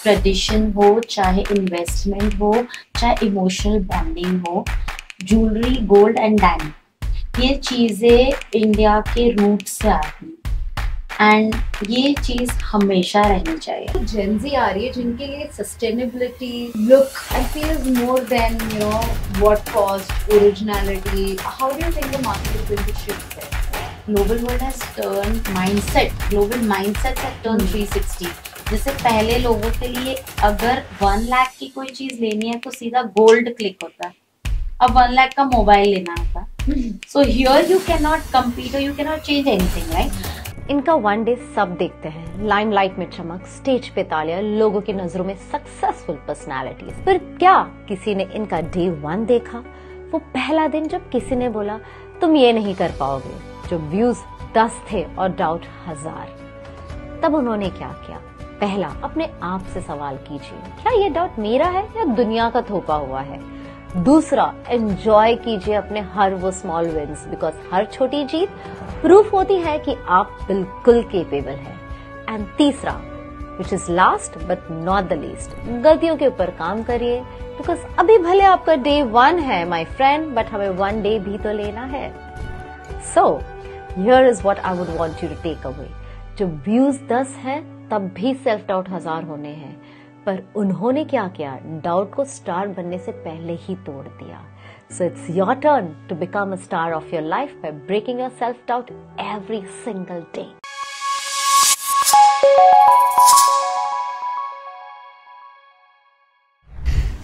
Tradition हो, चाहे investment हो, चाहे इमोशनल बॉन्डिंग हो, ज्वेलरी, गोल्ड एंड डायमंड, ये चीज़ें इंडिया के रूट से आती हैं एंड ये चीज़ हमेशा रहनी चाहिए। जेंजी आ रही है जिनके लिए sustainability look I feel is more than what cost originality. How do you think the market is going to shift there? Global world has turn mindset, global mindset has turn 360। जैसे पहले लोगों के लिए अगर 1 लाख की कोई चीज लेनी है तो सीधा गोल्ड क्लिक होता है, अब 1 लाख का मोबाइल लेना होता है। So here you can not compete और you can not change anything, right? इनका वन डे सब देखते हैं, लाइमलाइट में चमक, स्टेज पे तालियां, लोगों की नजरों में सक्सेसफुल पर्सनालिटीज। पर क्या किसी ने इनका डे 1 देखा? वो पहला दिन जब किसी ने बोला तुम ये नहीं कर पाओगे, जो व्यूज 10 थे और डाउट 1000। तब उन्होंने क्या किया? पहला, अपने आप से सवाल कीजिए, क्या ये डाउट मेरा है या दुनिया का थोपा हुआ है? दूसरा, एंजॉय कीजिए अपने हर वो स्मॉल विंस, बिकॉज हर छोटी जीत प्रूफ होती है कि आप बिल्कुल केपेबल हैं। एंड तीसरा, which is last but not the least, गलतियों के ऊपर काम करिए, बिकॉज अभी भले आपका डे 1 है माय फ्रेंड, बट हमें 1 डे भी तो लेना है। So here is what I would want you to take away. जो व्यूज 10 हैं तब भी सेल्फ डाउट 1000 होने हैं, पर उन्होंने क्या किया? डाउट को स्टार बनने से पहले ही तोड़ दिया। So it's your turn to become a star of your life by breaking your self-doubt every single day.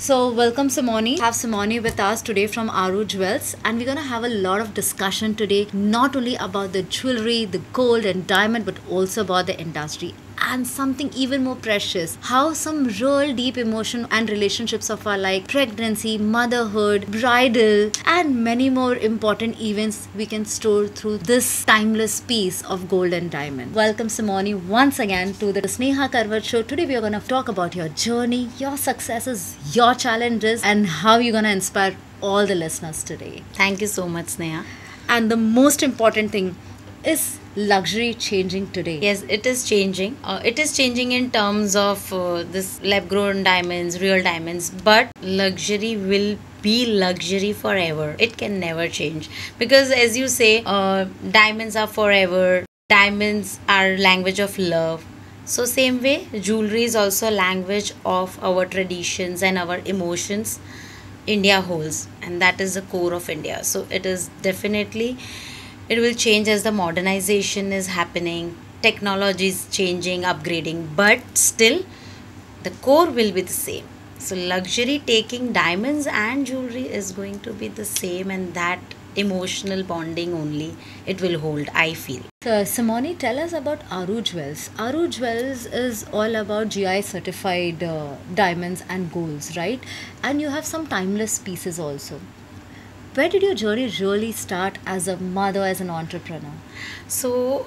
So welcome Simone. Have Simone with us today from Aru Jewels, and we're gonna have a lot of discussion today, not only about the jewelry, the gold and diamond, but also about the industry. And something even more precious, how some real deep emotion and relationships of our like pregnancy, motherhood, bridal and many more important events we can store through this timeless piece of gold and diamond. Welcome Simone once again to the Sneha Karwat show. Today we are going to talk about your journey, your successes, your challenges, and how you're going to inspire all the listeners today. Thank you so much, Sneha. And the most important thing is luxury changing today? Yes, it is changing. It is changing in terms of this lab grown diamonds, real diamonds, but luxury will be luxury forever. It can never change because, as you say, diamonds are forever. Diamonds are language of love. So same way, jewelry is also language of our traditions and our emotions. India holds, and that is the core of India. So it is definitely, it will change as the modernization is happening, technology is changing, upgrading, but still the core will be the same. So luxury taking diamonds and jewelry is going to be the same, and that emotional bonding only it will hold, I feel. So Simone, tell us about Aru Jewels. Aru Jewels is all about GI certified diamonds and golds, right? And you have some timeless pieces also. Where did your journey really start as a mother, as an entrepreneur? So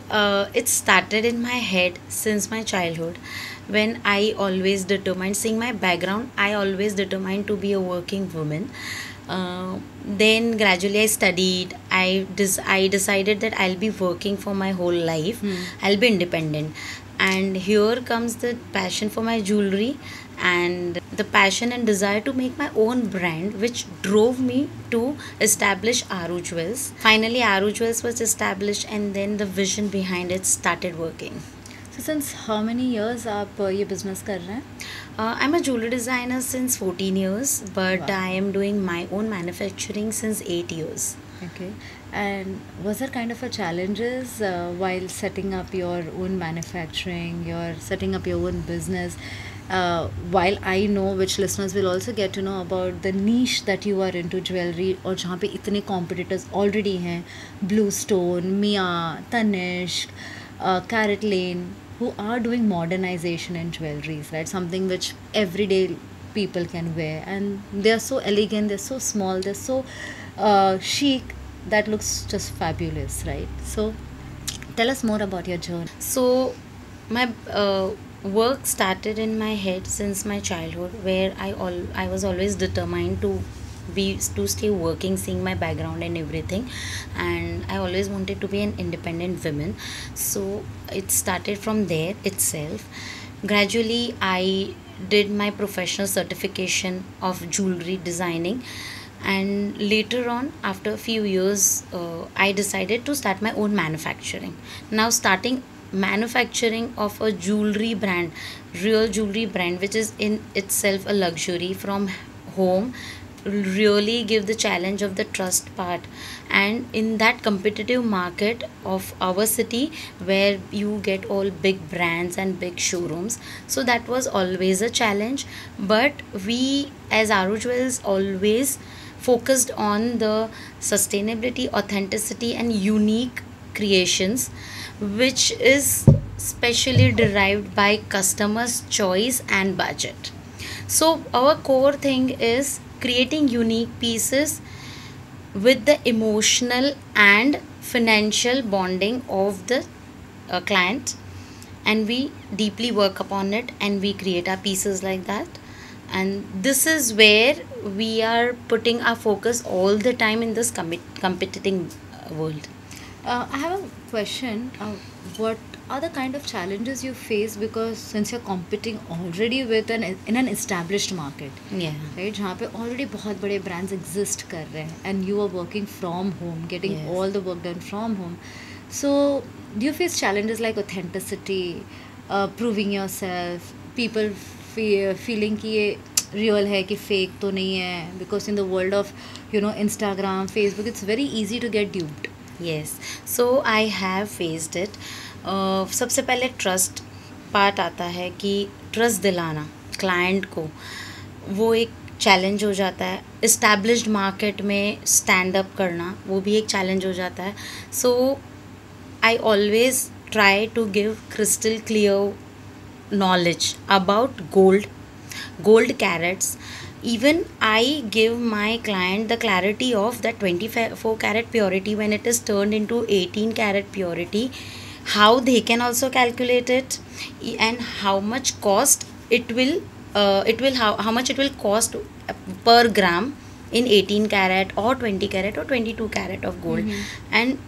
it started in my head since my childhood, when I always determined, seeing my background, I always determined to be a working woman. Then gradually I studied. I decided that I'll be working for my whole life. I'll be independent. And here comes the passion for my jewelry and the passion and desire to make my own brand, which drove me to establish Aru Jewels. Finally, Aru Jewels was established, and then the vision behind it started working. So since how many years आप ये business कर रहे हैं? I'm a jewelry designer since 14 years, but Wow. I am doing my own manufacturing since 8 years. Okay. And was there kind of a challenges while setting up your own manufacturing, you're setting up your own business? While I know, which listeners will also get to know about the niche that you are into jewelry, और जहाँ पे इतने competitors already हैं, Blue Stone, Mia, Tanishq, Carrot Lane, who are doing modernization in jewelries, right? Something which everyday people can wear, and they are so elegant, they're so small, they're so chic, that looks just fabulous, right? So tell us more about your journey. So my work started in my head since my childhood, where I was always determined to stay working, seeing my background and everything, and I always wanted to be an independent woman. So it started from there itself. Gradually I did my professional certification of jewelry designing, and later on, after a few years, I decided to start my own manufacturing. Now, starting manufacturing of a jewelry brand, real jewelry brand, which is in itself a luxury from home, really give the challenge of the trust part. And in that competitive market of our city, where you get all big brands and big showrooms, so that was always a challenge. But we as Aru Jewels always focused on the sustainability, authenticity and unique creations, which is specially derived by customers choice and budget. So our core thing is creating unique pieces with the emotional and financial bonding of the client, and we deeply work upon it and we create our pieces like that. And this is where we are putting our focus all the time in this competing world. I have a question. What are the kind of challenges you face, because since you're competing already with in an established market, Yeah. right, जहाँ पे already बहुत बड़े brands exist कर रहे हैं, and you are working from home, getting Yes. all the work done from home. So do you face challenges like authenticity, proving yourself, people feeling कि ये real है कि fake तो नहीं है, because in the world of Instagram, Facebook, it's very easy to get duped. Yes, so I have faced it. सबसे पहले trust part आता है कि ट्रस्ट दिलाना क्लाइंट को, वो एक चैलेंज हो जाता है. इस्टेब्लिश्ड मार्केट में स्टैंड अप करना वो भी एक चैलेंज हो जाता है. So I always try to give crystal clear knowledge about gold carats. Even I give my client the clarity of that 24 carat purity when it is turned into 18 carat purity, how they can also calculate it, and how much cost it will how much it will cost per gram in 18 carat or 20 carat or 22 carat of gold. And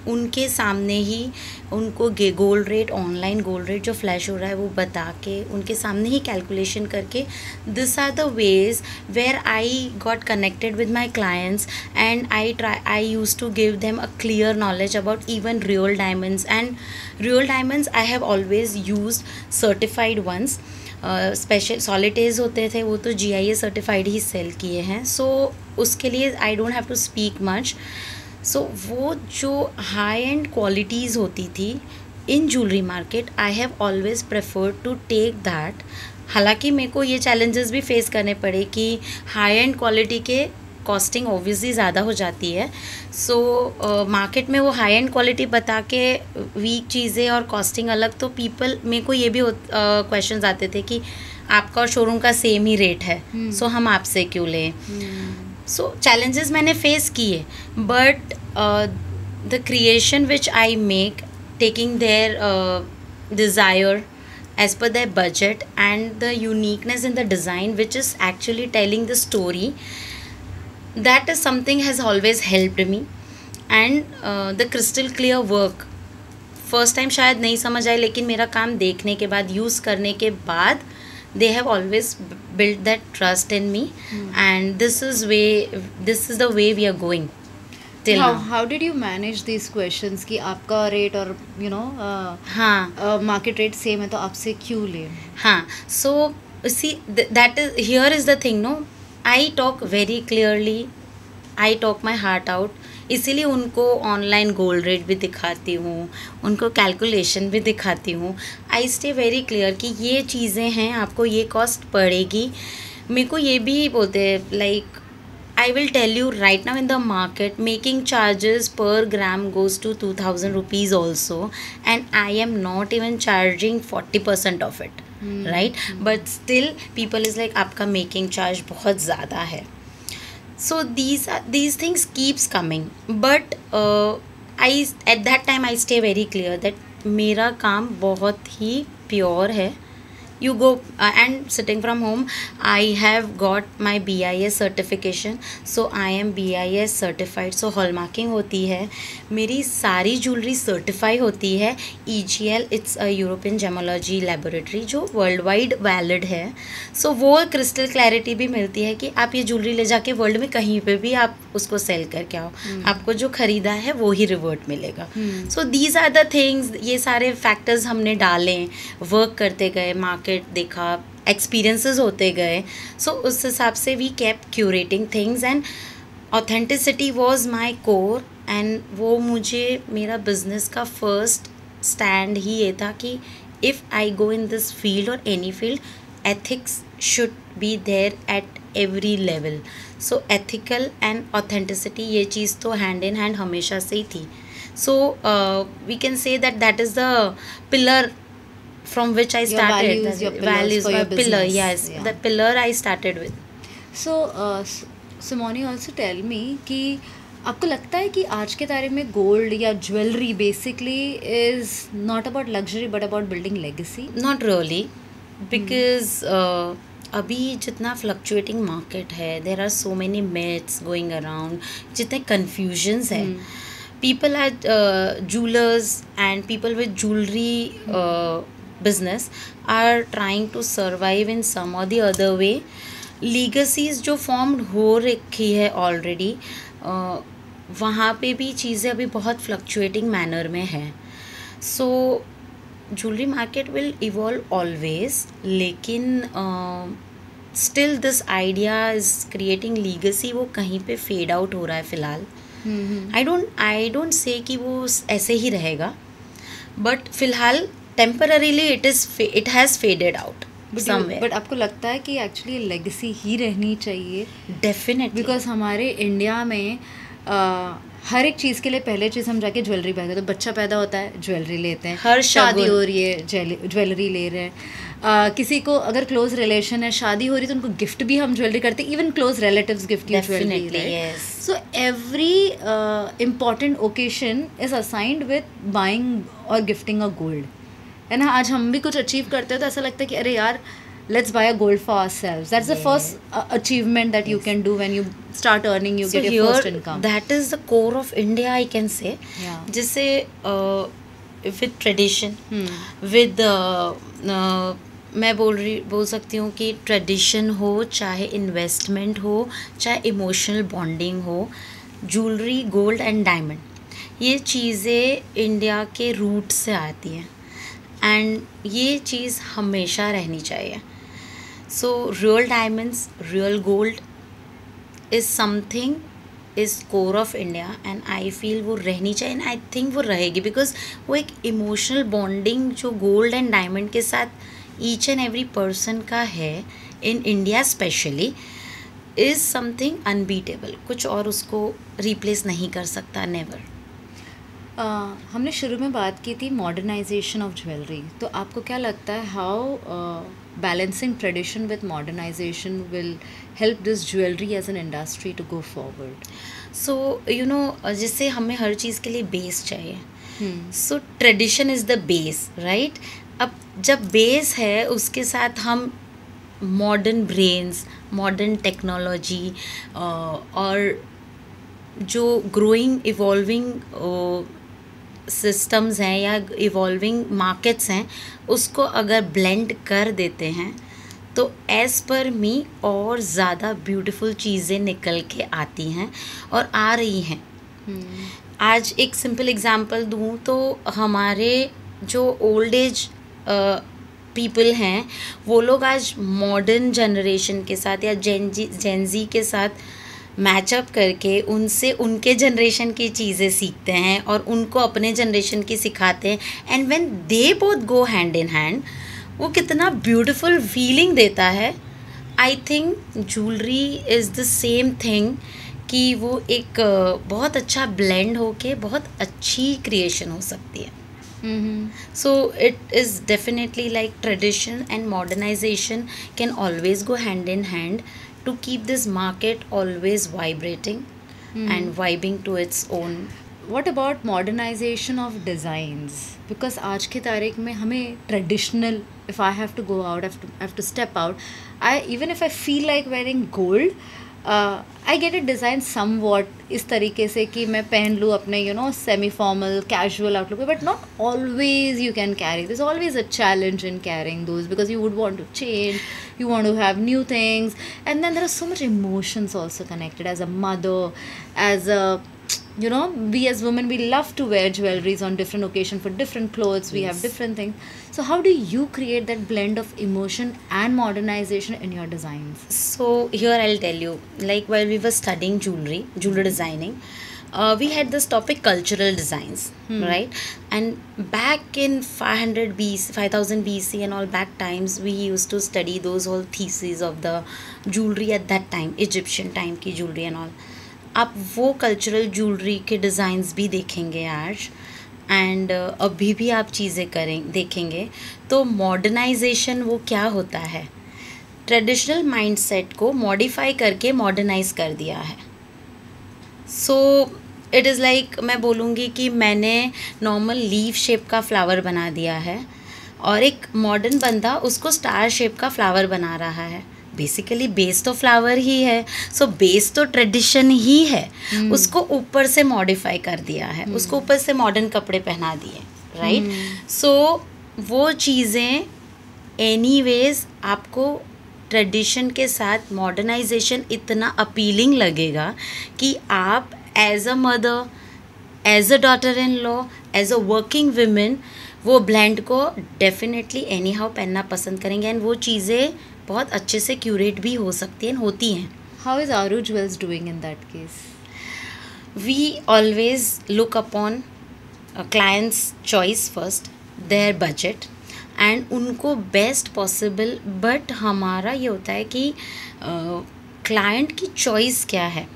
उनके सामने ही उनको gold rate, online gold rate जो flash हो रहा है वो बता के, उनके सामने ही कैलकुलेशन करके, this are the ways where I got connected with my clients. And I use to give them a clear knowledge about even real diamonds. And real diamonds I have always use certified ones. Special solitaires होते थे वो तो GIA certified ही cell किए हैं. So उसके लिए I don't have to speak much. So वो जो हाई एंड क्वालिटीज़ होती थी in jewellery market, I have always preferred to take that. हालांकि मेरे को ये चैलेंजेस भी फेस करने पड़े कि हाई एंड क्वालिटी के कॉस्टिंग ऑब्वियसली ज़्यादा हो जाती है. सो मार्केट में वो हाई एंड क्वालिटी बता के वीक चीज़ें और कॉस्टिंग अलग, तो पीपल, मेरे को ये भी क्वेश्चंस आते थे कि आपका और शोरूम का सेम ही रेट है, सो हम आपसे क्यों लें. सो चैलेंजेस मैंने फेस किए, but the creation which I make, taking their desire as per their budget and the uniqueness in the design which is actually telling the story, that is something has always helped me. And the crystal clear work, first time शायद नहीं समझ आए, लेकिन मेरा काम देखने के बाद, यूज़ करने के बाद, they have always built that trust in me. And this is the way we are going till now. How did you manage these questions कि आपका रेट और हाँ मार्केट रेट सेम है तो आपसे क्यों ले? हाँ, so see that is, here is the thing, no, I talk very clearly, I talk my heart out. इसीलिए उनको ऑनलाइन गोल्ड रेट भी दिखाती हूँ, उनको कैलकुलेशन भी दिखाती हूँ. आई स्टे वेरी क्लियर कि ये चीज़ें हैं, आपको ये कॉस्ट पड़ेगी. मेरे को ये भी बोलते हैं, like I will tell you right now, in the market making charges per gram goes to 2000 rupees also, and I am not even charging 40% of it, right? But still people is like आपका making charge बहुत ज़्यादा है. So these things keeps coming, but I at that time I stay very clear that मेरा काम बहुत ही pure है, you go and sitting from home. I have got my BIS certification, so I am BIS certified. So hallmarking होती है, मेरी सारी jewellery certify होती है EGL, it's a European gemology laboratory जो वर्ल्ड वाइड वैलिड है. So वो crystal clarity भी मिलती है कि आप ये ज्वेलरी ले जाके वर्ल्ड में कहीं पे भी आप उसको सेल करके आओ, आपको जो खरीदा है वो ही रिवर्ट मिलेगा. So these are the things, ये सारे फैक्टर्स हमने डाले, वर्क करते गए, मार्केट देखा, एक्सपीरियंसेस होते गए. सो उस हिसाब से we kept curating things and authenticity was my core. एंड वो मुझे मेरा बिजनेस का फर्स्ट स्टैंड ही ये था कि if I go in this field or any field, ethics should be there at every level. So ethical and authenticity, ये चीज़ तो हैंड इन हैंड हमेशा से ही थी. So we can say that is the pillar from which I started. Your values for my your pillar, business. yes, Yeah. the pillar I started with. So, Simone, also tell me कि आपको लगता है कि आज के तारीख में gold या jewellery basically is not about luxury but about building legacy? Not really, because अभी जितना फ्लक्चुएटिंग मार्केट है, there are so many myths going around, जितने कन्फ्यूजन्स हैं. People are jewelers and people with jewelry business are trying to survive in some or the other way. Legacies जो formed हो रखी है already, वहाँ पे भी चीज़ें अभी बहुत फ्लक्चुएटिंग मैनर में है. So jewellery market will evolve always, लेकिन still this idea is creating legacy, वो कहीं पे फेड आउट हो रहा है फ़िलहाल. आई डोंट से कि वो ऐसे ही रहेगा, बट फिलहाल temporarily it has faded out somewhere. But आपको लगता है कि एक्चुअली लेगेसी ही रहनी चाहिए? डेफिनेटली, बिकॉज हमारे इंडिया में हर एक चीज़ के लिए पहले चीज़ हम जाके ज्वेलरी पहनते हैं. तो बच्चा पैदा होता है, ज्वेलरी लेते हैं. हर शादी हो रही है, ज्वेलरी ले रहे हैं. किसी को अगर क्लोज रिलेशन है, शादी हो रही है, तो उनको गिफ्ट भी हम ज्वेलरी करते हैं. इवन क्लोज रिलेटिव्स गिफ्ट की jewellery. yes. So every important occasion is assigned with buying और गिफ्टिंग अ गोल्ड. है ना? आज हम भी कुछ अचीव करते हैं तो ऐसा लगता है कि अरे यार, let's buy a gold for ourselves. That's the first achievement that you can do when you start earning, you So get your first here, income. that is the core of India, I can say. Yeah. जिससे with tradition, with मैं बोल सकती हूँ कि tradition हो, चाहे investment हो, चाहे इमोशनल बॉन्डिंग हो, ज्वेलरी, गोल्ड एंड डायमंड, ये चीज़ें इंडिया के रूट से आती हैं एंड ये चीज़ हमेशा रहनी चाहिए. So real diamonds, real gold is something, is core of India and I feel वो रहनी चाहिए. एंड आई थिंक वो रहेगी बिकॉज वो एक इमोशनल बॉन्डिंग जो गोल्ड एंड डायमंड के साथ ईच एंड एवरी पर्सन का है in India specially, is something unbeatable. कुछ और उसको रिप्लेस नहीं कर सकता, नेवर. हमने शुरू में बात की थी मॉडर्नाइजेशन ऑफ ज्वेलरी. तो आपको क्या लगता है how balancing tradition with modernisation will help this jewellery as an industry to go forward? So you know, जिससे हमें हर चीज़ के लिए बेस चाहिए. So tradition is the base, right? अब जब बेस है उसके साथ हम मॉडर्न ब्रेन्स, मॉडर्न टेक्नोलॉजी और जो ग्रोइंग इवॉल्विंग सिस्टम्स हैं या इवॉल्विंग मार्केट्स हैं, उसको अगर ब्लेंड कर देते हैं तो एज़ पर मी और ज़्यादा ब्यूटीफुल चीज़ें निकल के आती हैं और आ रही हैं. आज एक सिंपल एग्जांपल दूँ तो हमारे जो ओल्ड एज पीपल हैं, वो लोग आज मॉडर्न जनरेशन के साथ या जेनजी के साथ मैचअप करके उनसे उनके जनरेशन की चीज़ें सीखते हैं और उनको अपने जनरेशन की सिखाते हैं. And when they both go hand in hand, वो कितना ब्यूटीफुल फीलिंग देता है. I think jewellery is the same thing कि वो एक बहुत अच्छा ब्लेंड होके बहुत अच्छी क्रिएशन हो सकती है. So it is definitely like tradition and modernization can always go hand in hand to keep this market always vibrating and vibing to its own what about modernization of designs? Because आज की तारीख में हमें traditional, if I have to go out, I have to step out, even if I feel like wearing gold, I get it designed somewhat इस तरीके से कि मैं पहन लूँ अपने semi formal casual outlook पे, but not always you can carry. There's always a challenge in carrying those because you would want to change, you want to have new things, and then there are so much emotions also connected as a mother, as a we as women, we love to wear jewelries on different occasions for different clothes. We have different things. So how do you create that blend of emotion and modernization in your designs? So here I'll tell you, like while we were studying jewelry designing, we had this topic cultural designs, right? And back in 5000 BC and all back times, we used to study those whole theses of the jewelry at that time, Egyptian time की jewelry and all. आप वो cultural jewellery के designs भी देखेंगे आज, and अभी भी आप चीज़ें देखेंगे तो मॉडर्नाइजेशन वो क्या होता है, ट्रेडिशनल माइंडसेट को मॉडिफाई करके मॉडर्नाइज कर दिया है. सो इट इज़ लाइक मैं बोलूँगी कि मैंने नॉर्मल लीफ शेप का फ्लावर बना दिया है और एक मॉडर्न बंदा उसको स्टार शेप का फ्लावर बना रहा है. बेसिकली बेस तो फ्लावर ही है, सो बेस तो ट्रेडिशन ही है, उसको ऊपर से मॉडिफाई कर दिया है, उसको ऊपर से मॉडर्न कपड़े पहना दिए, राइट. सो वो चीज़ें एनीवेज आपको ट्रेडिशन के साथ मॉडर्नाइजेशन इतना अपीलिंग लगेगा कि आप as a mother, as a daughter in law, as a working women वो ब्लेंड को डेफिनेटली एनी हाउ पहनना पसंद करेंगे, एंड वो चीज़ें बहुत अच्छे से क्यूरेट भी हो सकती हैं, होती हैं. How is Aru jewels doing in that case? We always look upon clients choice first, their budget, and उनको बेस्ट पॉसिबल. बट हमारा ये होता है कि क्लाइंट की चॉइस क्या है.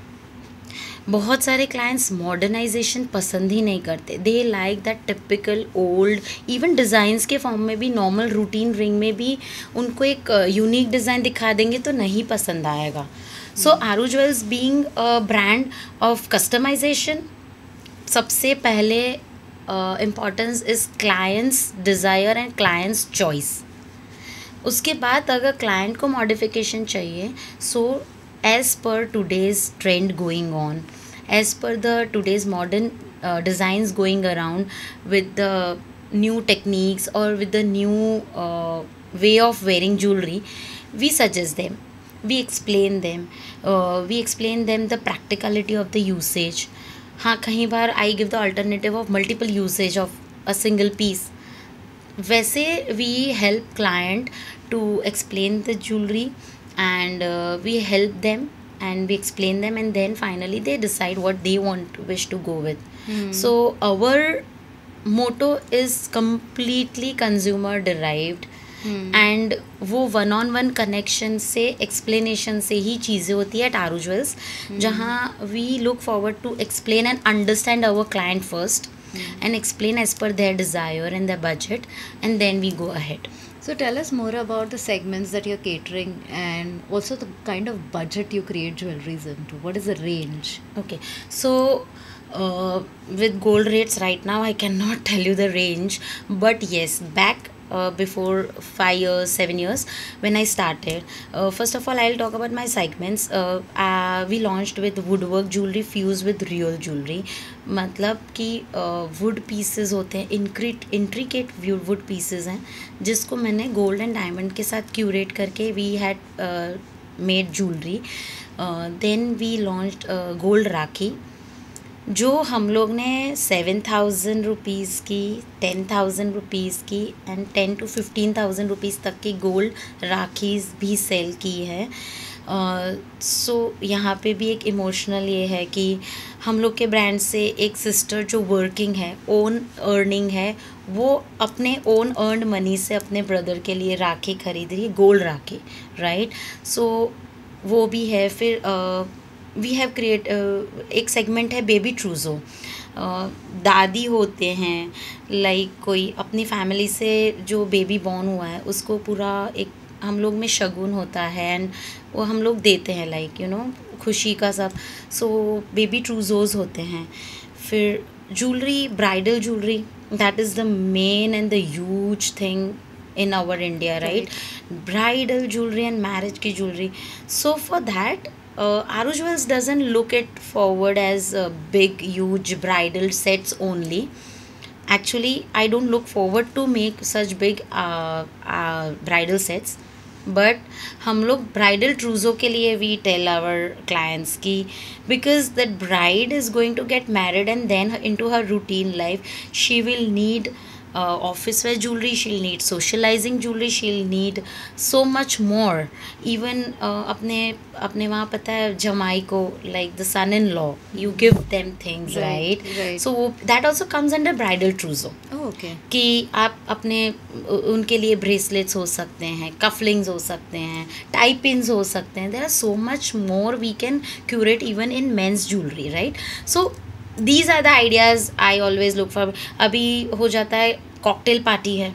बहुत सारे क्लाइंट्स मॉडर्नाइजेशन पसंद ही नहीं करते, they like that typical old. Even designs के फॉर्म में भी, नॉर्मल रूटीन रिंग में भी उनको एक यूनिक डिज़ाइन दिखा देंगे तो नहीं पसंद आएगा. So Aaru jewels being a brand of customisation, सबसे पहले importance is clients desire and clients choice. उसके बाद अगर क्लाइंट को मॉडिफिकेशन चाहिए, सो as per today's trend going on, as per the today's modern designs going around with the new techniques or with the new way of wearing jewelry, we suggest them, we explain them the practicality of the usage. हाँ, कहीं बार I give the alternative of multiple usage of a single piece. वैसे we help client to explain the jewelry, and we help them and we explain them, and then finally they decide what they wish to go with. So our motto is completely consumer derived, and वो one on one connection से, explanation से ही चीज़ें होती है at Aru jewels, जहाँ we look forward to explain and understand our client first and explain as per their desire and their budget, and then we go ahead. So tell us more about the segments that you're catering and also the kind of budget you create jewelries into. What is the range? Okay, so with gold rates right now I cannot tell you the range, but yes, back before 5 years, 7 years when I started, first of all I'll talk about my segments. We launched with woodwork jewelry fused with real jewelry. मतलब कि wood pieces होते हैं, intricate wood pieces हैं, जिसको मैंने gold and diamond के साथ curate करके we had made jewelry. Then we launched gold राखी, जो हम लोग ने 7,000 रुपीज़ की, 10,000 रुपीज़ की एंड 10 to 15,000 रुपीज़ तक की गोल्ड राखीज़ भी सेल की है. सो यहाँ पे भी एक इमोशनल ये है कि हम लोग के ब्रांड से एक सिस्टर जो वर्किंग है, ओन अर्निंग है, वो अपने ओन अर्नड मनी से अपने ब्रदर के लिए राखी खरीद रही है, गोल्ड राखी, राइट. सो वो भी है. फिर वी हैव क्रिएट एक सेगमेंट है बेबी ट्रूज़ो. दादी होते हैं, लाइक कोई अपनी फैमिली से जो बेबी बॉर्न हुआ है उसको पूरा एक हम लोग में शगुन होता है एंड वो हम लोग देते हैं, लाइक खुशी का सब. सो बेबी ट्रूज़ोज़ होते हैं. फिर jewelry, bridal jewelry, that is the main and the huge thing in our India, right? Bridal jewelry and marriage ki jewelry. So for that, Aru Jewels doesn't look it forward as big, huge bridal sets only. Actually, I don't look forward to make such big bridal sets. But हम लोग bridal trousseau के लिए we tell our clients की because that bride is going to get married and then into her routine life she will need office wear jewelry, she'll need socializing jewelry, she'll need so much more. Even अपने अपने वहाँ पता है जमाई को like the son in law you give them things, right? So that also comes under bridal trousseau. Okay. कि आप अपने उनके लिए bracelets हो सकते हैं, cufflinks हो सकते हैं, tie pins हो सकते हैं. There are so much more we can curate even in men's jewelry, right? So these are the ideas I always look for. अभी हो जाता है cocktail party है,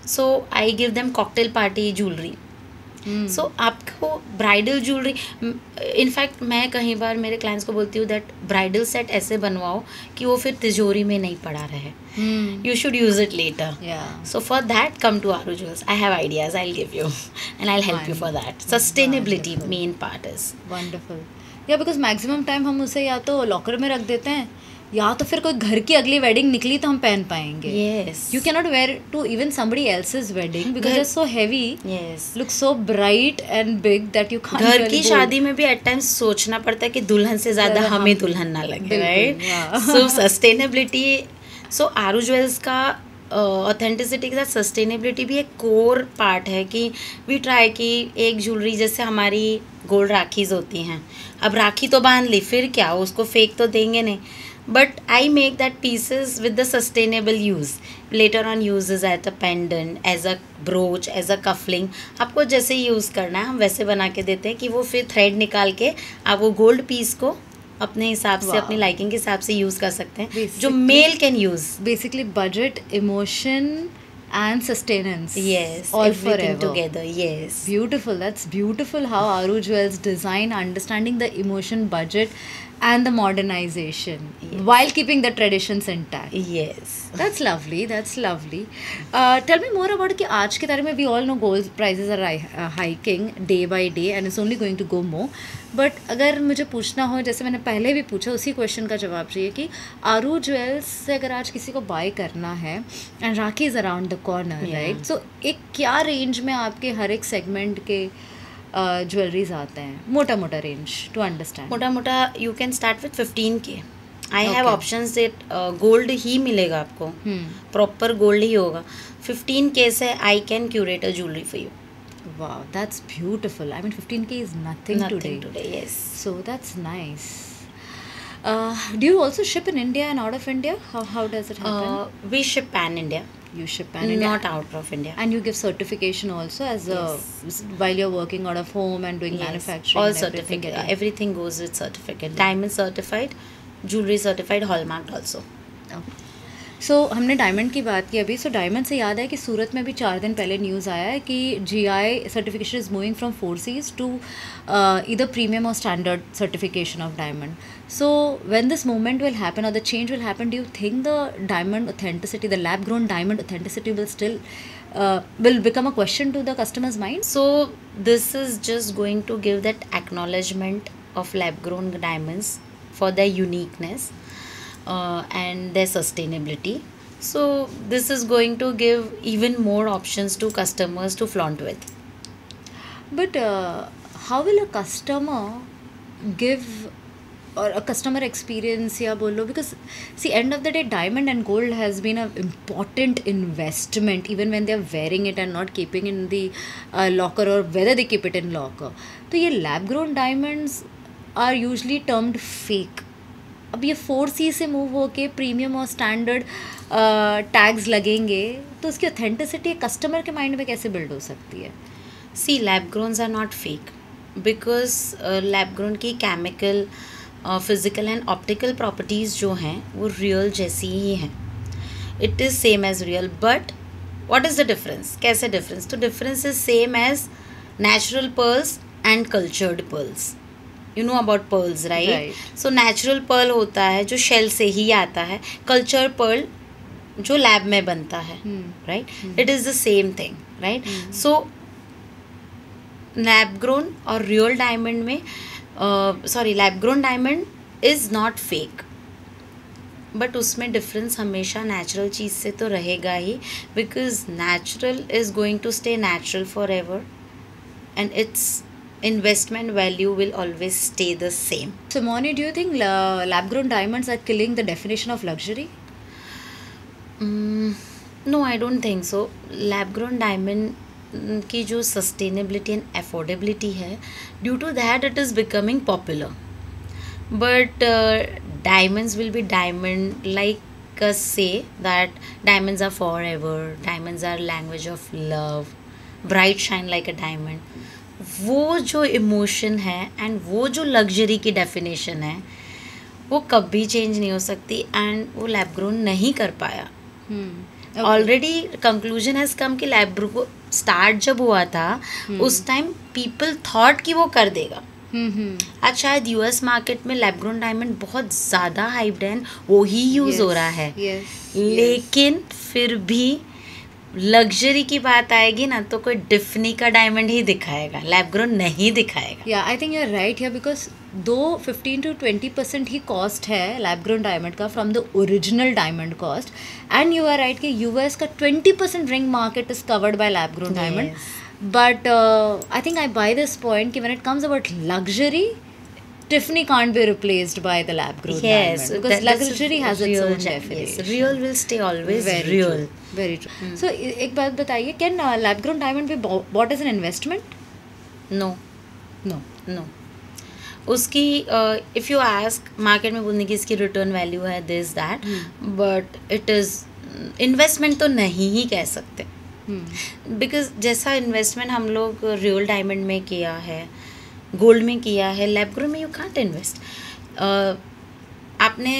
so I give them cocktail party jewelry. So आपको bridal jewellery, in fact मैं कहीं बार मेरे clients को बोलती हूँ दैट ब्राइडल सेट ऐसे बनवाओ कि वो फिर तिजोरी में नहीं पड़ा रहे. You should use it later. So for that, come to Aru Jewels. I have ideas, I'll give you and I'll help you for that. Sustainability main part is. Wonderful. या बिकॉज मैक्सिमम टाइम हम उसे या तो locker में रख देते हैं या तो फिर कोई घर की अगली वेडिंग निकली तो हम पहन पाएंगे. Yes. You cannot wear to even somebody else's wedding because it's so heavy. Yes. Looks so bright and big that you can't. घर की शादी में भी एट टाइम्स सोचना पड़ता है कि दुल्हन से ज़्यादा हमें दुल्हन ना लगे, राइट? सो सस्टेनेबिलिटी, सो आरू ज्वेल्स का ऑथेंटिसिटी के साथ सस्टेनेबिलिटी भी एक कोर पार्ट है कि वी ट्राई कि एक ज्वेलरी जैसे हमारी गोल्ड राखीज होती हैं, अब राखी तो बांध ली, फिर क्या उसको फेंक तो देंगे नहीं, but I make that pieces with the sustainable use. Later on uses as a pendant, as a brooch, as a cufflink, आपको जैसे यूज़ करना है हम वैसे बना के देते हैं कि वो फिर थ्रेड निकाल के आप वो गोल्ड पीस को अपने हिसाब से अपनी लाइकिंग के हिसाब से यूज़ कर सकते हैं, जो mail can use. Basically budget, emotion and sustenance. Yes, all everything forever together. Yes, beautiful. That's beautiful how Aru Jewels design, understanding the emotion, budget and the modernization while keeping the traditions intact. Yes, that's lovely. That's lovely. Tell me more about कि आज के तारीख में we all know gold prices are hiking day by day and it's only going to go more. But अगर मुझे पूछना हो, जैसे मैंने पहले भी पूछा, उसी क्वेश्चन का जवाब चाहिए कि आरू ज्वेल्स से अगर आज किसी को बाय करना है and Rakhi is around the corner, right? So एक क्या रेंज में आपके हर एक सेगमेंट के ज्वेलरीज आते हैं, मोटा मोटा रेंज टू अंडरस्टैंड? मोटा मोटा you can start with 15K. I have options that gold ही मिलेगा आपको, प्रॉपर गोल्ड ही होगा. 15K से I can curate a jewellery for you. Wow, that's beautiful. I mean, 15K is nothing today. Yes. So that's nice. Do you also ship in India and out of India? How does it happen? We ship pan India. You ship pan India, not out of India. And you give certification also as while you're working out of home and doing manufacturing. All certificate. Everything goes with certificate. Diamond certified, jewelry certified, hallmarked also. Okay. सो हमने diamond की बात की अभी. So diamond से याद है कि सूरत में भी 4 दिन पहले न्यूज़ आया है कि GI certification is moving from 4Cs to either premium or standard certification of diamond. So when this movement will happen और the change will happen, do you think the diamond authenticity, the lab grown diamond authenticity will still will become a question to the customer's mind? So this is just going to give that acknowledgement of lab grown diamonds for their uniqueness and their sustainability. So this is going to give even more options to customers to flaunt with. But how will a customer give or a customer experience या बोलो, because see end of the day diamond and gold has been an important investment even when they are wearing it and not keeping in the locker or whether they keep it in locker. तो ये lab grown diamonds are usually termed fake. अब ये 4C से move होके premium or standard tags लगेंगे तो उसकी authenticity customer के माइंड में कैसे बिल्ड हो सकती है? See lab growns are not fake because lab grown की chemical, physical and optical properties जो हैं वो रियल जैसी ही हैं. It is same as real, but what is the difference? कैसे डिफरेंस? तो difference is same as natural pearls and cultured pearls. You know about pearls, right? Right. So natural pearl होता है जो शेल से ही आता है, कल्चर पर्ल जो lab में बनता है, right? It is the same thing, right? So lab grown और रियल डायमंड में lab grown diamond is not fake, but उसमें डिफरेंस हमेशा नेचुरल चीज़ से तो रहेगा ही, because natural is going to stay natural forever and it's investment value will always stay the same. So, Moni, do you think lab grown diamonds are killing the definition of luxury? No, I don't think so. Lab grown diamond की जो sustainability and affordability है, due to that it is becoming popular. But diamonds will be diamond, like us say that diamonds are forever, diamonds are language of love, bright shine like a diamond. वो जो emotion है and वो जो luxury की definition है वो कभी change नहीं हो सकती, एंड वो लैब ग्रोन नहीं कर पाया. ऑलरेडी कंक्लूजन हैज़ कम कि लैब ग्रोन स्टार्ट जब हुआ था उस टाइम पीपल थॉट कि वो कर देगा. आज शायद यूएस मार्केट में लैब ग्रोन डायमंड बहुत ज़्यादा हाइप्ड है, वो ही यूज़ हो रहा है. लेकिन फिर भी लग्जरी की बात आएगी ना तो कोई डिफनी का डायमंड ही दिखाएगा, लैब ग्रोन नहीं दिखाएगा. या I think you are right here, because दो 15 to 20% ही कॉस्ट है लैब ग्रोन डायमंड का from the original diamond cost, and you are right कि यूएस का 20% ring market is covered by lab grown diamond. But I think I buy this point कि when it comes about luxury, Tiffany can't be replaced by the lab grown diamond, because luxury has its own definition. Yes, real will stay always Very real. True. Very true. So एक बात बताइए, can lab grown diamond be bought as an investment? No. No. उसकी if you ask market में बोलने की इसकी return value है this that, but it is investment तो नहीं ही कह सकते, बिकॉज जैसा इन्वेस्टमेंट हम लोग रियल डायमंड में किया है, गोल्ड में किया है, लैब ग्रोन में यू कांट इन्वेस्ट. आपने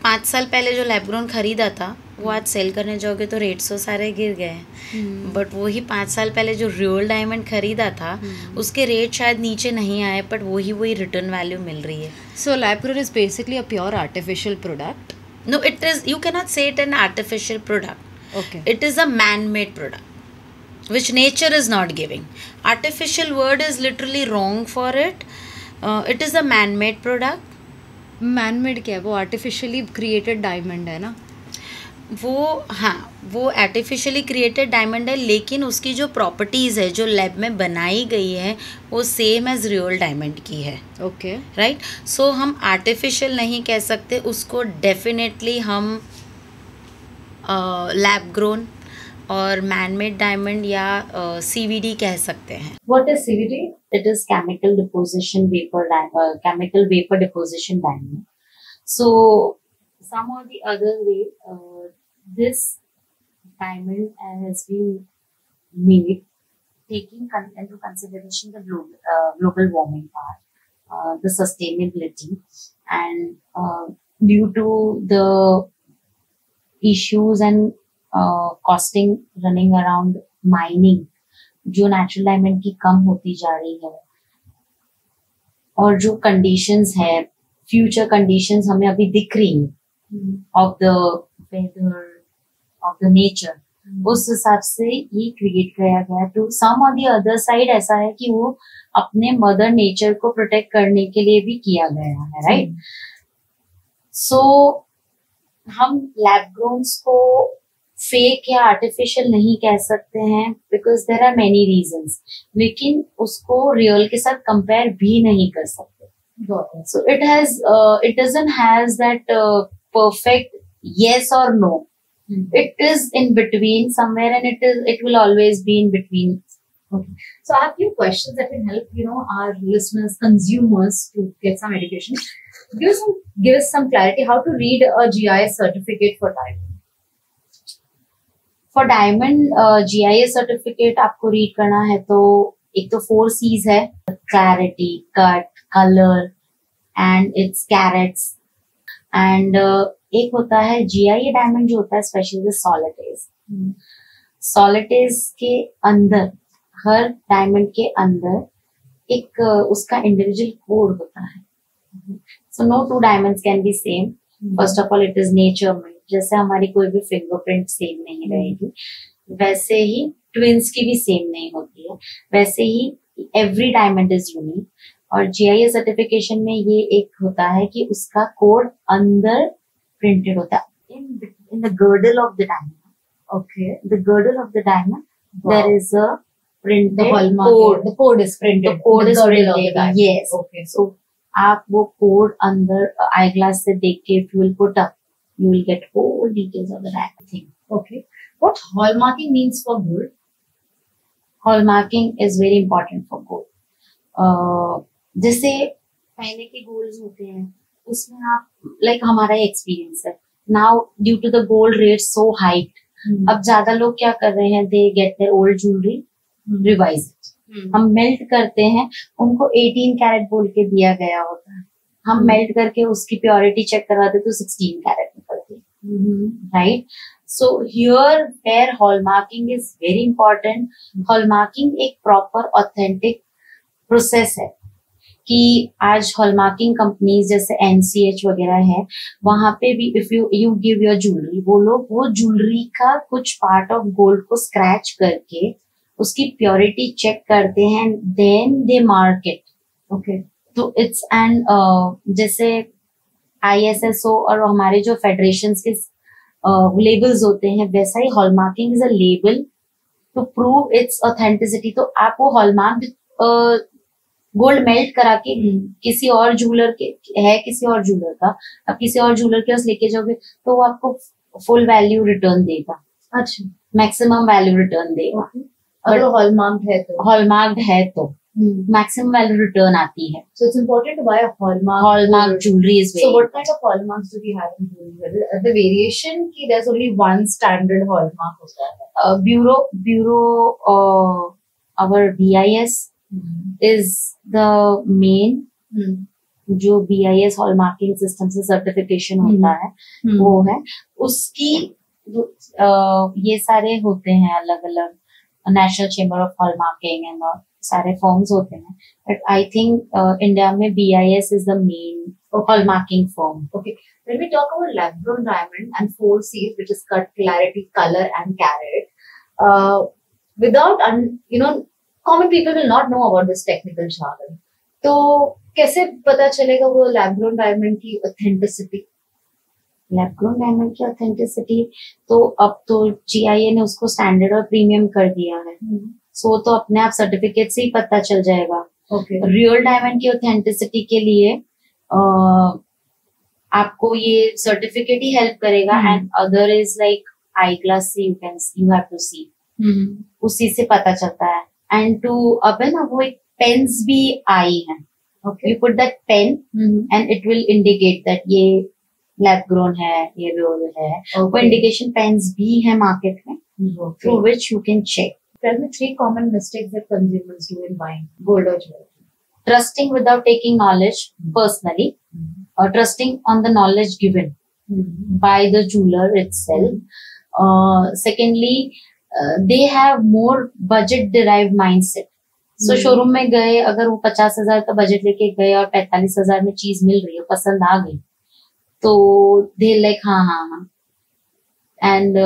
5 साल पहले जो लैब ग्रोन खरीदा था वो आज सेल करने जाओगे तो रेट्स तो सारे गिर गए हैं, बट वही 5 साल पहले जो रियल डायमंड खरीदा था उसके रेट शायद नीचे नहीं आए, बट वही रिटर्न वैल्यू मिल रही है. So lab grown is basically a pure artificial product? No, it is, you cannot say it an artificial product. Okay. It is a man-made product which nature is not giving. Artificial word is literally wrong for it. It is a man-made product. Man-made क्या है? वो artificially created diamond है ना? वो artificially created diamond है, लेकिन उसकी जो properties है जो लैब में बनाई गई है वो same as real diamond की है. Okay. Right? So हम artificial नहीं कह सकते उसको, definitely हम lab grown और man-made diamond या CVD कह सकते हैं. What is CVD? It is chemical vapor deposition diamond. So some or the other way, this diamond has been made taking into consideration the global warming part, the sustainability, and due to the issues and costing running around mining जो natural diamond की कम होती जा रही है, और जो conditions है, future conditions हमें अभी दिख रही हैं of the weather, of the nature, उस हिसाब से ये क्रिएट किया गया. तो some on the other side ऐसा है कि वो अपने मदर नेचर को प्रोटेक्ट करने के लिए भी किया गया है, राइट? सो हम लैब ग्रोन्स को फेक या आर्टिफिशियल नहीं कह सकते हैं, because there are many reasons, लेकिन उसको रियल के साथ कंपेयर भी नहीं कर सकते. So it doesn't has that perfect yes or no. It is in between somewhere, and it will always be in between. Okay. So I have few questions that can help our listeners, consumers, to get some education. Give us some clarity how to read a GIS certificate for diamond. For diamond GIS certificate आपको read करना है तो एक तो 4 C's है, clarity, cut, color and its carats, and एक होता है GIA डायमंड जो होता है स्पेशली सॉलिटेज. सॉलिटेज के अंदर, हर डायमंड के अंदर एक उसका इंडिविजुअल कोड होता है. So no two diamonds can be same. First of all, it is nature made. जैसे हमारी कोई भी फिंगरप्रिंट सेम नहीं रहेगी, वैसे ही ट्विंस की भी सेम नहीं होती है, वैसे ही एवरी डायमंड इज यूनिक. और जीआईएस सर्टिफिकेशन में ये एक होता है कि उसका कोड अंदर प्रिंटेड होता है in the girdle of the diamond. Okay. The girdle of the diamond, Wow. there is a printed The hallmark. code. The code is printed. The code is girdle of the printed. diamond. Yes. Okay. So आप वो code अंदर आई glass से देख के if you will put up, you will get whole details of the diamond thing. Okay. What hallmarking means for gold? Hallmarking is very important for gold. जैसे पहले के gold होते हैं उसमें आप लाइक हमारा एक्सपीरियंस है. Now due to the gold rate so height, अब ज्यादा लोग क्या कर रहे हैं, they get their old jewellery revise. हम मेल्ट करते हैं, उनको 18 कैरेट बोल के दिया गया होता है, हम मेल्ट करके उसकी प्योरिटी चेक करवाते तो 16 कैरेट निकलती है, right. So here where hallmarking is very important. Hallmarking एक प्रॉपर ऑथेंटिक प्रोसेस है कि आज हॉलमार्किंग कंपनीज जैसे एनसीएच वगैरह है, वहां पे भी if you give your jewellery, वो लोग वो ज्वेलरी का कुछ पार्ट ऑफ गोल्ड को स्क्रैच करके उसकी प्योरिटी चेक करते हैं, देन दे मार्केट. Okay. तो इट्स एंड जैसे आईएसएसओ और हमारे जो फेडरेशंस के लेबल्स होते हैं, वैसा ही hallmarking is a label to prove its authenticity. तो आप वो हॉलमार्क गोल्ड मेल्ट करा के किसी और ज्वेलर के है, किसी और ज्वेलर का, अब किसी और ज्वेलर के पास लेके जाओगे तो वो आपको फुल वैल्यू रिटर्न देगा, अच्छा. मैक्सिमम वैल्यू रिटर्न देगा. अगर हॉलमार्क है तो. हॉलमार्क है तो मैक्सिमम वैल्यू रिटर्न आती है. So it's important to buy a hallmark. Hallmark jewellery is So what kind of hallmarks do we have in jewelry? The variation ki there's only one standard hallmark hota hai. Bureau our BIS is the main जो BIS hallmarking system से certification होता है वो है. उसकी ये सारे होते हैं अलग अलग, national chamber of hallmarking and सारे फॉर्म्स होते हैं, बट आई थिंक इंडिया में BIS is the main hallmarking form. Okay. When we talk about lab-grown diamond and 4Cs, which is cut, clarity, color, and carat, without common people will not know about this technical jargon. तो कैसे पता चलेगा वो lab-grown diamond की authenticity? Lab-grown diamond की authenticity तो अब तो GIA ने उसको स्टैंडर्ड और प्रीमियम कर दिया है, सो तो अपने आप सर्टिफिकेट से ही पता चल जाएगा. Okay. रियल डायमंड की ऑथेंटिसिटी के लिए आपको ये सर्टिफिकेट ही हेल्प करेगा, and other is like I glass से यू हैव टू सी, उसी से पता चलता है. एंड टू अब है ना वो एक पेन्स भी आई है, you put that pain and it will indicate that ये लैब ग्रोन है, ये रियल है. वो इंडिकेशन पेन्स भी है मार्केट में, through which you can check. Tell me 3 common mistakes that consumers do in buying gold or jewelry. Trusting without taking knowledge personally, or trusting on the knowledge given by the jeweler itself. Secondly, they have more budget derived mindset. So showroom में गए, अगर वो 50,000 का budget लेके गए और 45,000 में चीज मिल रही है, पसंद आ गई, तो दे लाइक हाँ. एंड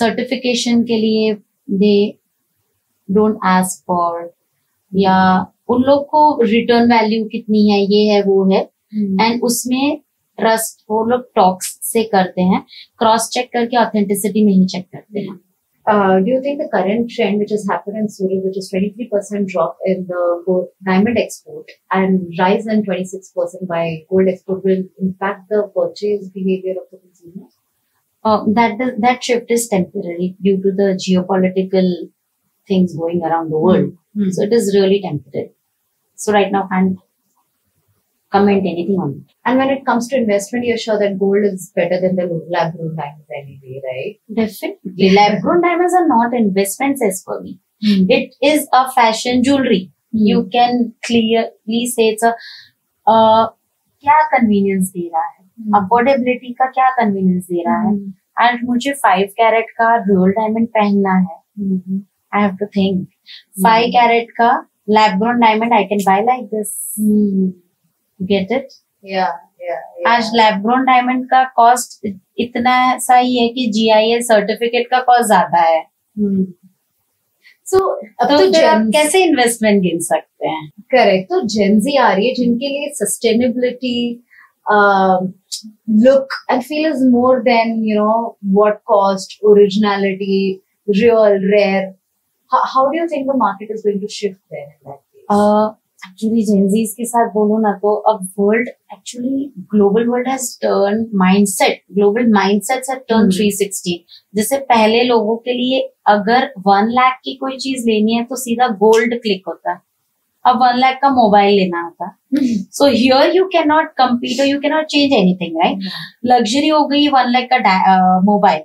सर्टिफिकेशन के लिए दे डोंट आस्क फॉर, या उन लोग को रिटर्न वैल्यू कितनी है, ये है वो है, एंड उसमें ट्रस्ट वो लोग टॉक्स से करते हैं, क्रॉस चेक करके ऑथेंटिसिटी नहीं चेक करते हैं. Do you think the current trend which has happened in Surat, which is 23% drop in the gold, diamond export and rise in 26% by gold export, will impact the purchase behavior of the consumer? That shift is temporary due to the geopolitical things going around the world. So it is really temporary. So right now I can't comment anything on it. And when it comes to investment, you're sure that gold is better than the lab-grown diamonds anyway, right? Definitely. Lab-grown diamonds are not investments as per me. It is a fashion jewelry. You can clearly say it's a क्या convenience दे रहा है, affordability का क्या convenience दे रहा है. आज मुझे 5 carat का रियल डायमंड पहनना है, I have to think 5 carat का lab grown diamond I can buy like this. Get it? Yeah, yeah, आज लैब ग्रोन डायमंड का कॉस्ट इतना सा ही है कि GIS सर्टिफिकेट का कॉस्ट ज्यादा है, So अब तो तो फिर आप Gen कैसे इन्वेस्टमेंट गिन सकते हैं? करेक्ट, तो जेनजी आ रही है जिनके लिए sustainability look and feel is more than what cost, originality, real, rare. How do you think the market is going to shift there in that case? Actually Gen Zs के साथ बोलूं ना तो अब world actually global world has turn global mindsets have turn 360. जैसे पहले लोगों के लिए अगर 1 लाख की कोई चीज लेनी है तो सीधा गोल्ड क्लिक होता है, अब 1 लाख का मोबाइल लेना होता. So here you can not compete और you can not change anything, right? Luxury हो गई 1 लाख का मोबाइल,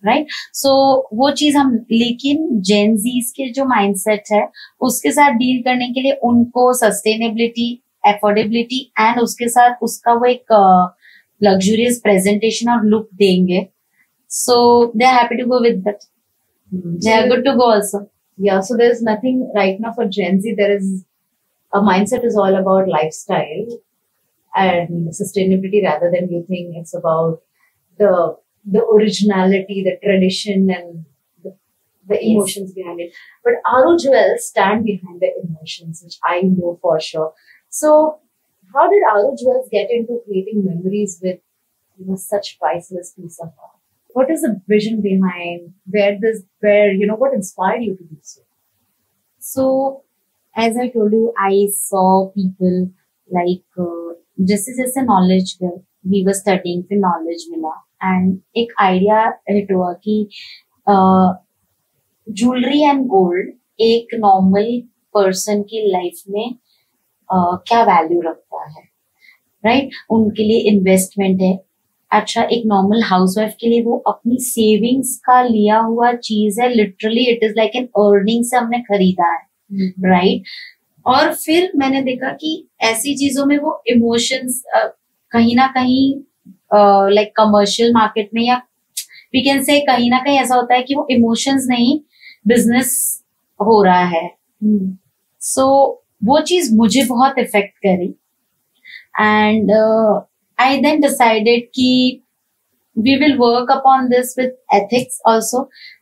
राइट? सो वो चीज हम, लेकिन जेनजीज के जो माइंडसेट है उसके साथ डील करने के लिए उनको सस्टेनेबिलिटी, अफोर्डेबिलिटी एंड उसके साथ उसका वो एक लग्जूरियस प्रेजेंटेशन और लुक देंगे. So they are happy to go with that. They are good to go also. Yeah, so there's nothing right now for Gen Z. There is a mindset is all about lifestyle and sustainability rather than you think it's about the originality, the tradition, and the emotions behind it. But Aru Jewels stand behind the emotions, which I know for sure. So, how did Aru Jewels get into creating memories with such priceless piece of art? What is the vision behind what inspired you to do so? So, as I told you, I saw people like जैसे जैसे knowledge गए, we were studying, फिर knowledge मिला and एक idea hit हुआ कि jewelry and gold एक normal person की life में क्या value रखता है, right? उनके लिए investment है. अच्छा, एक नॉर्मल हाउसवाइफ के लिए वो अपनी सेविंग्स का लिया हुआ चीज है, literally it is like an earning से हमने खरीदा है, राइट? और फिर मैंने देखा कि ऐसी चीजों में वो इमोशंस कहीं ना कहीं लाइक कमर्शियल मार्केट में या वी कैन से कहीं ना कहीं ऐसा होता है कि वो इमोशंस नहीं, बिजनेस हो रहा है. सो वो चीज मुझे बहुत इफेक्ट करी एंड I then decided कि we will work upon this with ethics also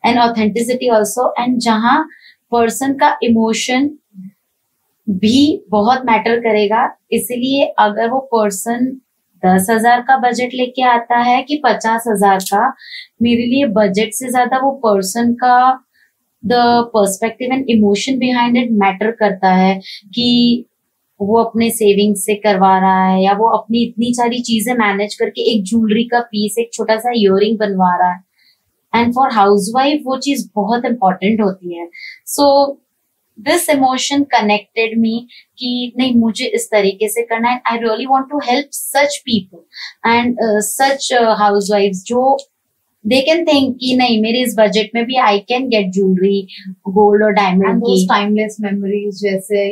and authenticity also, and जहाँ person का emotion भी बहुत मैटर करेगा. इसलिए अगर वो person 10,000 का बजट लेके आता है कि 50,000 का, मेरे लिए बजट से ज्यादा वो person का the perspective and emotion behind it matter करता है कि वो अपने सेविंग्स से करवा रहा है या वो अपनी इतनी सारी चीजें मैनेज करके एक ज्वेलरी का पीस, एक छोटा सा इयररिंग बनवा रहा है. एंड फॉर हाउसवाइफ वो चीज बहुत इंपॉर्टेंट होती है. So this emotion connected me कि नहीं, मुझे इस तरीके से करना है. I really want to help such people and such हाउसवाइफ्स जो they can think कि नहीं, मेरे इस बजट में भी I can get jewelry, gold और diamond And की. those timeless memories, जैसे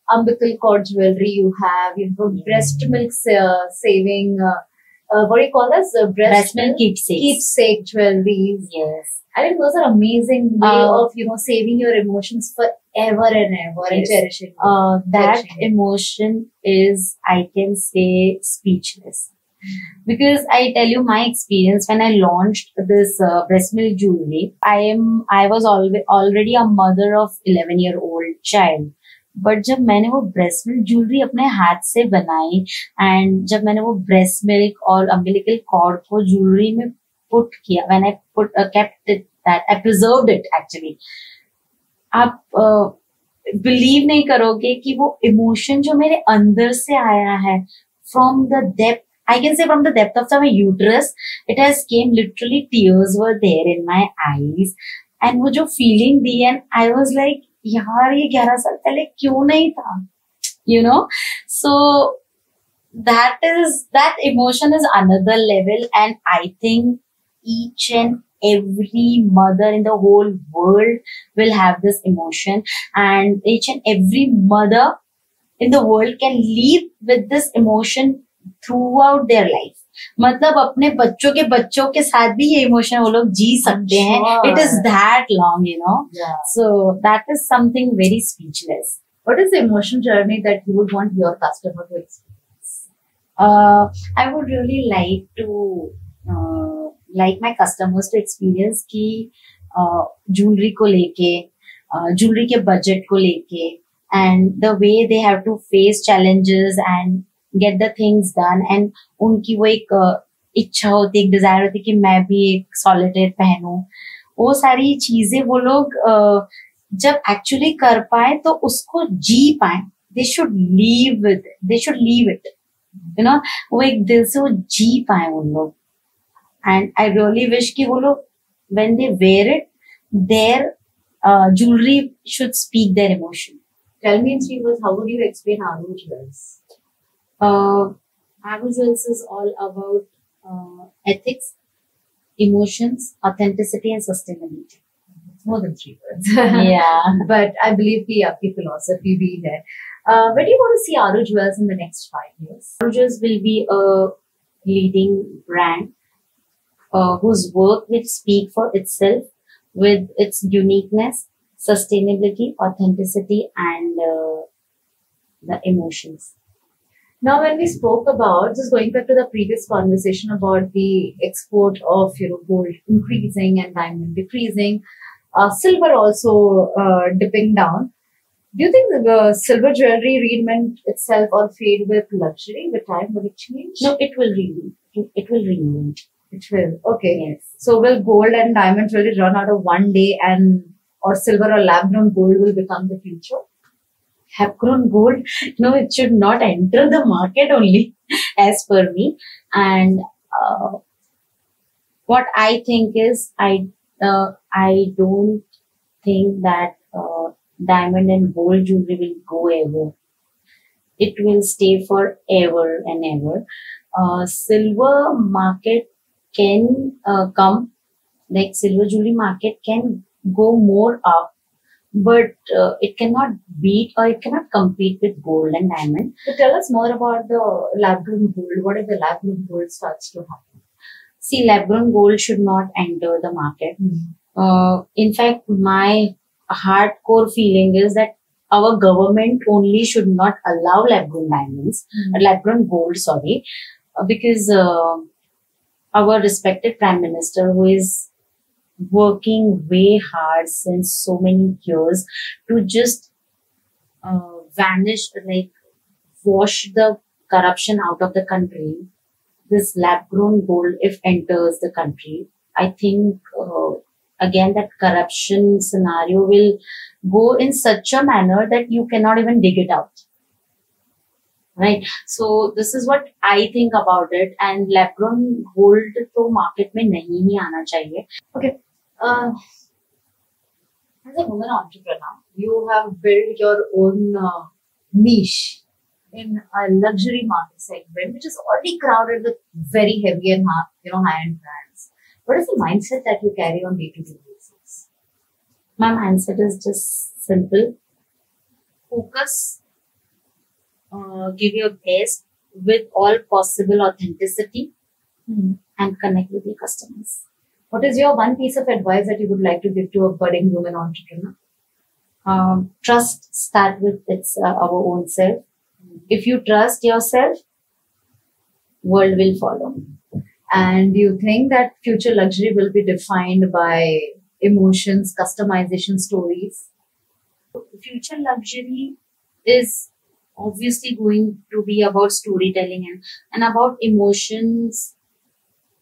umbilical cord jewelry you have, breast milk saving, what do you call this? Breast milk keepsakes. Keepsake jewelries. Yes. I think those are amazing way of saving your emotions forever and ever and Yes. cherishing. That Cherishing. emotion is, I can say, speechless. Because I tell you my experience when I launched this breast milk jewelry. I was already a mother of 11-year-old child. But जब मैंने वो breast milk jewellery अपने हाथ से बनाई and जब मैंने वो ब्रेस्ट मिल्क और अम्बिलिकल कॉर्ड को ज्वेलरी में पुट किया, when I put kept it that I preserved it actually, आप बिलीव नहीं करोगे कि वो इमोशन जो मेरे अंदर से आया है from the depth, I can say from the depth of my uterus, it has came literally, tears were there in my eyes. And वो जो feeling the, and I was like, यार ये 11 साल पहले क्यों नहीं था, you know? So that emotion is another level, and I think each and every mother in the whole world will have this emotion, and each and every mother in the world can live with this emotion throughout their life. मतलब अपने बच्चों के साथ भी ये emotion वो लोग जी सकते हैं. It is that long, you know. Yeah. So that is something very speechless. What is the emotion journey that you would want your customer to experience? I would really like to like my customers to experience कि jewelry को लेके jewelry के budget को लेके and the way they have to face challenges and get the things done and उनकी वो एक इच्छा होती, एक डिजायर होती कि मैं भी एक सॉलिटेयर पहनूं, वो सारी चीजें वो लोग जब एक्चुअली कर पाए तो उसको जी पाए. They should leave with they should leave it, you know, वो एक दिल से वो जी पाए उन लोग. एंड आई रियली विश कि वो लोग when they wear it their jewelry should speak their emotion. Tell me in 3 words, how would you explain Aru Jewels? Aru Jewels is all about ethics, emotions, authenticity and sustainability. It's more than 3 words. Yeah. But I believe कि आपकी philosophy भी है. Where do you want to see Aru Jewels in the next 5 years? Aru Jewels will be a leading brand whose work will speak for itself with its uniqueness, sustainability, authenticity, and the emotions. Now, when we spoke about, just going back to the previous conversation about the export of gold increasing and diamond decreasing, silver also dipping down. Do you think the silver jewelry reinvent itself or fade with luxury? With time, will it change? No, it will reinvent. It will reinvent. It will. Okay. Yes. So will gold and diamond really run out of one day, and or silver or lab-grown gold will become the future? Lab-grown gold, no, it should not enter the market only, as per me. And what I think is, I don't think that diamond and gold jewelry will go ever. It will stay forever and ever. Silver market can come, like silver jewelry market can go more up, but it cannot beat or it cannot compete with gold and diamond. So tell us more about the lab-grown gold. What if the lab-grown gold starts to happen? See, lab-grown gold should not enter the market. In fact, my hardcore feeling is that our government only should not allow lab-grown diamonds, lab-grown gold, sorry, because our respected Prime Minister, who is working way hard since so many years to just vanish, like wash the corruption out of the country, this lab-grown gold, if enters the country, I think again that corruption scenario will go in such a manner that you cannot even dig it out. Right. So this is what I think about it. And lab-grown gold तो market में नहीं ही आना चाहिए. Okay. As a woman entrepreneur, you have built your own niche in a luxury market segment, which is already crowded with very heavy and high-end brands. What is the mindset that you carry on day-to-day basis? My mindset is just simple. Focus. Give your best with all possible authenticity and connect with your customers. What is your one piece of advice that you would like to give to a budding woman entrepreneur? Trust start with our own self. If you trust yourself, world will follow. And do you think that future luxury will be defined by emotions, customization, stories? Future luxury is obviously going to be about storytelling and about emotions.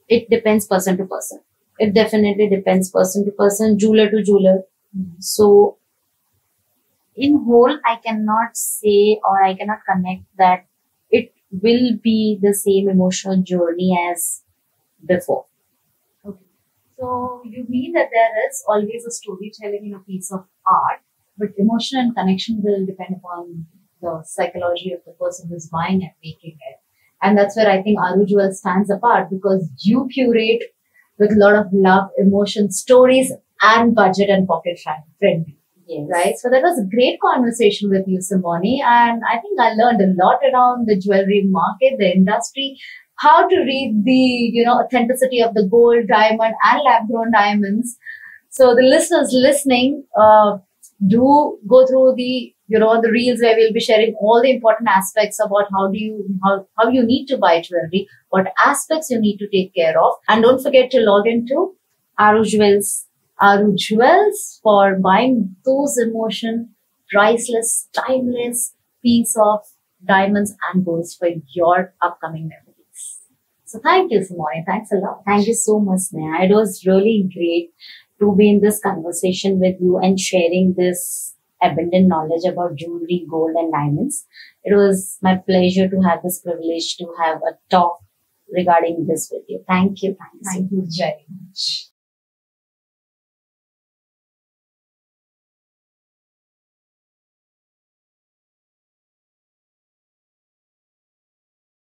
It depends person to person. It definitely depends person to person, jeweler to jeweler. So in whole, I cannot say or I cannot connect that it will be the same emotional journey as before. Okay. So you mean that there is always a storytelling in a piece of art, but emotion and connection will depend upon the psychology of the person who's buying and making it. And that's where I think Aru Jewels stands apart, because you curate with a lot of love, emotion, stories, and budget and pocket friendly. Yes. Right? So that was a great conversation with you, Simone. And I think I learned a lot around the jewelry market, the industry, how to read the, authenticity of the gold, diamond, and lab-grown diamonds. So the listeners listening, do go through the the reels where we'll be sharing all the important aspects about how you need to buy jewelry, what aspects you need to take care of. And don't forget to log into Aru Jewels for buying those priceless, timeless piece of diamonds and golds for your upcoming memories. So thank you, Simone. Thanks a lot. Thank you so much, Neha. It was really great to be in this conversation with you and sharing this abundant knowledge about jewelry, gold, and diamonds. It was my pleasure to have this privilege to have a talk regarding this with you. Thank you. Thank you very much.